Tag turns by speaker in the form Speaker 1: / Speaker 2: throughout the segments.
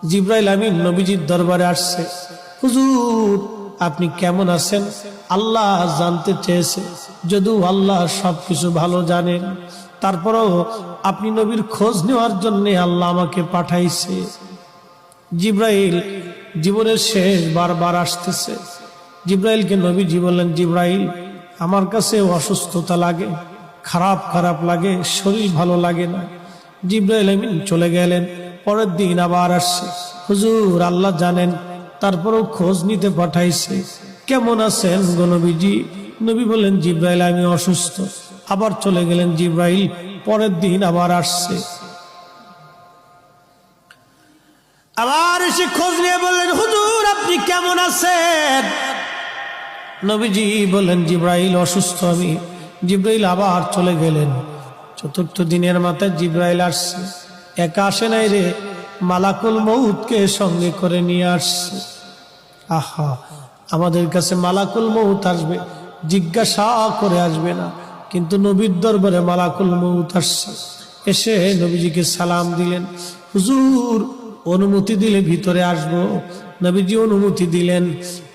Speaker 1: জিবরাইল আমিন নবীজির দরবারে আসছে। হুজুর আপনি কেমন আছেন? আল্লাহ জানতে চেয়েছে, যদিও আল্লাহ সবকিছু ভালো জানেন, তারপরেও আপনি নবীর খোঁজ নেওয়ার জন্য আল্লাহ আমাকে পাঠাইছে। জিবরাইল জীবনের শেষ বারবার আসতেছে। জিবরাইলকে নবীজি বললেন, জিবরাইল আমার কাছে অসুস্থতা লাগে, খারাপ খারাপ লাগে, শরীর ভালো লাগে না। জিবরাইল আমিন চলে গেলেন। পরের দিন আবার আসছে। হুজুর আল্লাহ জানেন, তারপরেও খোঁজ নিতে পাঠাইছে, কেমন আছেন গো নবীজি? নবী বললেন, জিবরাইল আমি অসুস্থ। আবার চলে গেলেন জিবরাইল। পরের দিন আবার আসছে, আবার এসে খোঁজ নিয়ে বললেন, হুজুর আপনি কেমন আছেন? নবীজি বললেন, জিবরাইল অসুস্থ আমি। জিবরাইল আবার চলে গেলেন। চতুর্থ দিনের মাথায় জিবরাইল আসছে। একা আসে নাই রে, মালাকুল মউতকে সঙ্গে করে নিয়ে আসছে। আহা, আমাদের কাছে মালাকুল মউত আসবে, জিজ্ঞাসা করে আসবে না, কিন্তু নবীর দরবারে মালাকুল মউত আসছে। এসে নবীজিকে সালাম দিলেন, হুজুর অনুমতি দিলে ভিতরে আসবো। নবীজি অনুমতি দিলেন।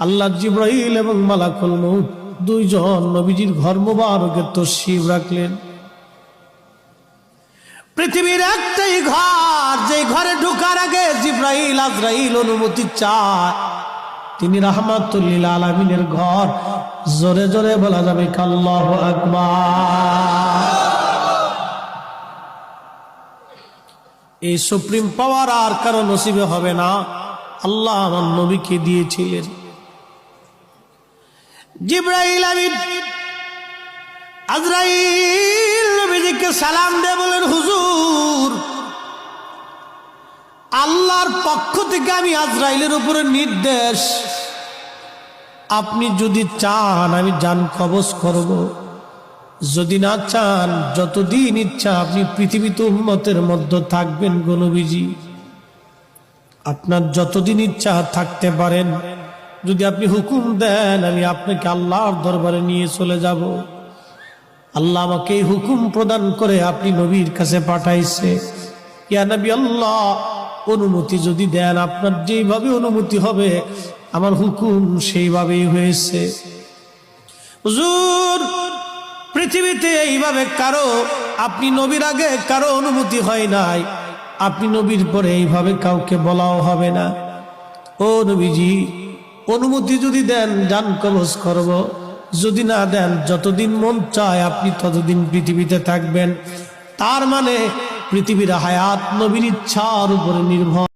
Speaker 1: আল্লাহ জিবরাইল এবং মালাকুল মউত দুইজন নবীজির ঘর মোবারকে তশরিফ রাখলেন। পৃথিবীর একটাই ঘর, যে ঘরে ঢোকার আগে জিবরাইল আজরাইল অনুমতি চায়, তিনি রাহমাতুল লিল আলামিনের ঘর। জোরে জোরে বলা যাবে আল্লাহু আকবার। এই সুপ্রিম পাওয়ার আর কারো নসিবে হবে না, আল্লাহ আমার নবীকে দিয়েছিলেন। জিবরাইল আমিন আজরাইল নবীজিকে সালাম দিয়ে বলেন, হুজুর আল্লাহর পক্ষ থেকে আমি আজরাইলের উপরে নির্দেশ, আপনি যদি চান আমি জান কবজ করব, যদি না চান যতদিন ইচ্ছা আপনি পৃথিবীতে উম্মতের মধ্যে থাকবেন গো নবীজি, আপনার যতদিন ইচ্ছা থাকতে পারেন। যদি আপনি হুকুম দেন আমি আপনাকে আল্লাহর দরবারে নিয়ে চলে যাব। আল্লাহ আমাকে এই হুকুম প্রদান করে আপনি নবীর কাছে পাঠাইছে। ইয়া নবী আল্লাহ, অনুমতি যদি দেন, আপনার যেইভাবে অনুমতি হবে আমার হুকুম সেইভাবেই হয়েছে। হুজুর পৃথিবীতে এইভাবে কারো, আপনি নবীর আগে কারো অনুমতি হয় নাই, আপনি নবীর পরে এইভাবে কাউকে বলাও হবে না। ও নবীজি অনুমতি যদি দেন জান কবজ করব, যদি না দেন যতদিন মন চায় আপনি ততদিন পৃথিবীতে থাকবেন। তার মানে পৃথিবীর হায়াত নবীর ইচ্ছার উপরে নির্ভর।